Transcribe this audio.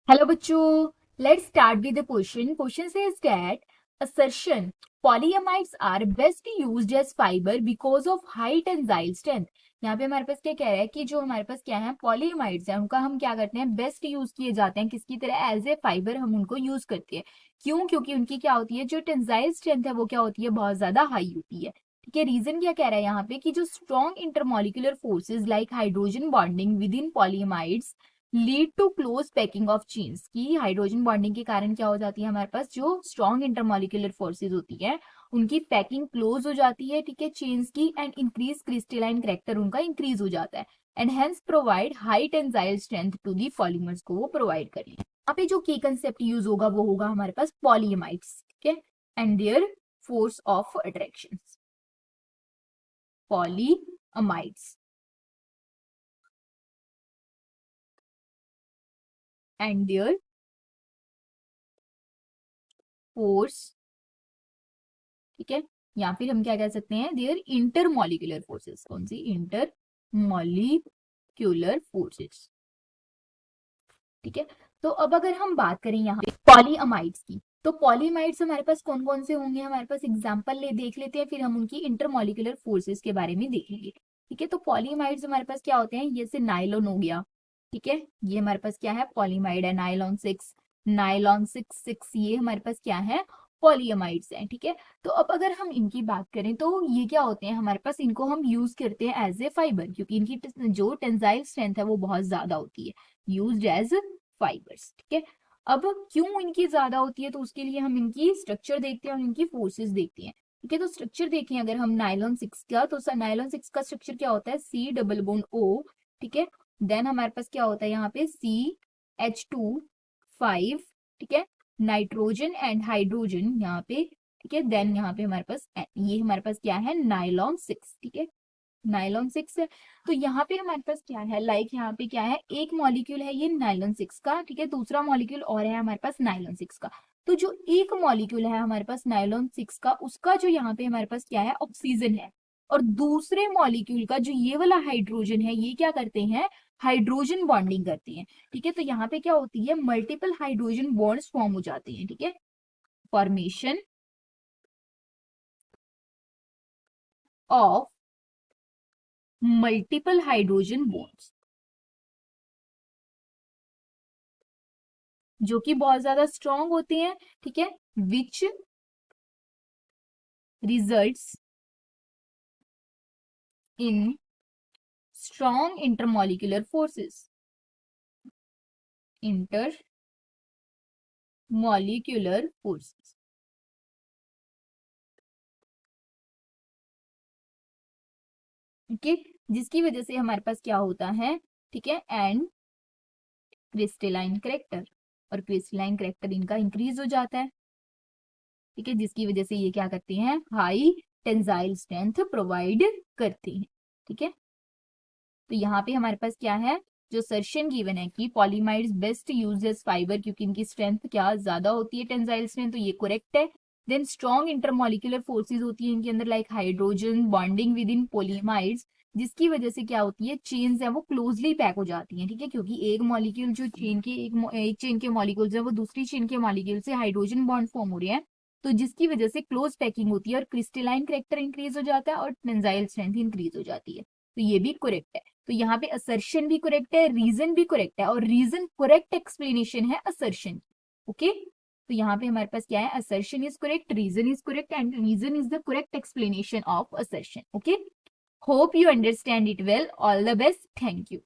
Hello बच्चों, let's start with the question. Question says that assertion polyamides are best used as fiber because of high tensile strength. यहाँ पे हमारे पास क्या कह रहा है कि जो हमारे पास क्या है पॉलीअमाइड्स है उनका हम क्या करते हैं बेस्ट यूज किए जाते हैं किसकी तरह एज ए फाइबर हम उनको यूज करते हैं। क्यों? क्योंकि उनकी क्या होती है जो टेंसाइल स्ट्रेंथ है वो क्या होती है बहुत ज्यादा हाई होती है। ठीक है, रीजन क्या कह रहा है यहाँ पे कि जो strong intermolecular forces like hydrogen bonding within polyamides lead to close packing of chains की हाइड्रोजन बॉन्डिंग के कारण क्या हो जाती है हमारे पास जो स्ट्रॉन्ग इंटरमोलिकुलर फोर्सेज होती है उनकी पैकिंग क्लोज हो जाती है। ठीक है, चेन्स की एंड इंक्रीज क्रिस्टलाइन करैक्टर उनका इंक्रीज हो जाता है and hence provide high tensile strength to the polymers को वो प्रोवाइड करें। यहाँ पे जो की कंसेप्ट यूज होगा वो होगा हमारे पास पॉलीएमाइड्स। ठीक है, and their force of attraction. Polyamides and their force. ठीक है, या फिर हम क्या कह सकते हैं देयर इंटरमॉलिक्यूलर फोर्सेस। कौन सी? Intermolecular forces. ठीक है, तो अब अगर हम बात करें यहाँ पे पॉलीअमाइड्स की तो पॉलीअमाइड्स हमारे पास कौन कौन से होंगे हमारे पास एग्जांपल देख लेते हैं फिर हम उनकी इंटरमॉलिक्यूलर फोर्सेस के बारे में देखेंगे। ठीक है, तो पॉलीअमाइड्स हमारे पास क्या होते हैं, जैसे नायलॉन हो गया। ठीक है, ये हमारे पास क्या है पॉलीमाइड है, नायलॉन 6, नायलॉन 6 ये हमारे पास क्या है पॉलीअमाइड्स हैं। ठीक है, तो अब अगर हम इनकी बात करें तो ये क्या होते हैं हमारे पास, इनको हम यूज करते हैं एज ए फाइबर क्योंकि इनकी जो टेंसाइल स्ट्रेंथ है वो बहुत ज्यादा होती है, यूज्ड एज फाइबर्स। ठीक है, अब क्यों इनकी ज्यादा होती है तो उसके लिए हम इनकी स्ट्रक्चर देखते हैं और इनकी फोर्सेस देखते हैं। ठीक है, तो स्ट्रक्चर देखें अगर हम नायलॉन 6 का तो नायलॉन 6 का स्ट्रक्चर क्या होता है सी डबल बॉन्ड ओ। ठीक है, देन हमारे पास क्या होता है यहाँ पे CH2 5। ठीक है, नाइट्रोजन एंड हाइड्रोजन यहाँ पे। ठीक है, देन यहाँ पे हमारे पास ये हमारे पास क्या है नायलॉन 6। ठीक है, नायलॉन 6 है। तो यहाँ पे हमारे पास क्या है यहाँ पे क्या है एक मॉलिक्यूल है ये नायलॉन 6 का। ठीक है, दूसरा मॉलिक्यूल और है हमारे पास नायलॉन 6 का। तो जो एक मॉलिक्यूल है हमारे पास नायलॉन 6 का उसका जो यहाँ पे हमारे पास क्या है ऑक्सीजन है, और दूसरे मॉलिक्यूल का जो ये वाला हाइड्रोजन है ये क्या करते हैं हाइड्रोजन बॉन्डिंग करते हैं। ठीक है, तो यहाँ पे क्या होती है मल्टीपल हाइड्रोजन बॉन्ड्स फॉर्म हो जाते हैं। ठीक है, formation of multiple hydrogen bonds जो कि बहुत ज्यादा स्ट्रॉन्ग होते हैं। ठीक है, which results in strong intermolecular forces. Intermolecular forces. Okay, जिसकी वजह से हमारे पास क्या होता है। ठीक है, एंड क्रिस्टलाइन करेक्टर, और क्रिस्टलाइन करेक्टर इनका इंक्रीज हो जाता है। ठीक है, जिसकी वजह से ये क्या करते हैं हाई टेंसाइल स्ट्रेंथ प्रोवाइड करते हैं। ठीक है, तो यहाँ पे हमारे पास क्या है जो सर्शन गिवन है कि पॉलीमाइड्स बेस्ट यूज एज फाइबर क्योंकि इनकी स्ट्रेंथ क्या ज्यादा होती है टेंसाइल स्ट्रेंथ, तो ये करेक्ट है। देन स्ट्रॉन्ग इंटरमोलिकुलर फोर्सेज होती है इनके अंदर like hydrogen bonding within polyamides, जिसकी वजह से क्या होती है चेन्स है वो क्लोजली पैक हो जाती हैं। ठीक है, क्योंकि एक मॉलिक्यूल जो चेन के एक चेन के मॉलिक्यूल्स है वो दूसरी चेन के मॉलिक्यूल से हाइड्रोजन बॉन्ड फॉर्म हो रहे हैं, तो जिसकी वजह से क्लोज पैकिंग होती है और क्रिस्टलाइन करेक्टर इंक्रीज हो जाता है और टेंसाइल स्ट्रेंथ इंक्रीज हो जाती है। तो ये भी करेक्ट है। तो यहाँ पे असर्शन भी करेक्ट है, रीजन भी करेक्ट है, और रीजन करेक्ट एक्सप्लेनेशन है असर्शन। ओके, तो यहाँ पे हमारे पास क्या है assertion is correct, reason is correct and reason is the correct explanation of assertion. Okay, hope you understand it well. All the best, thank you.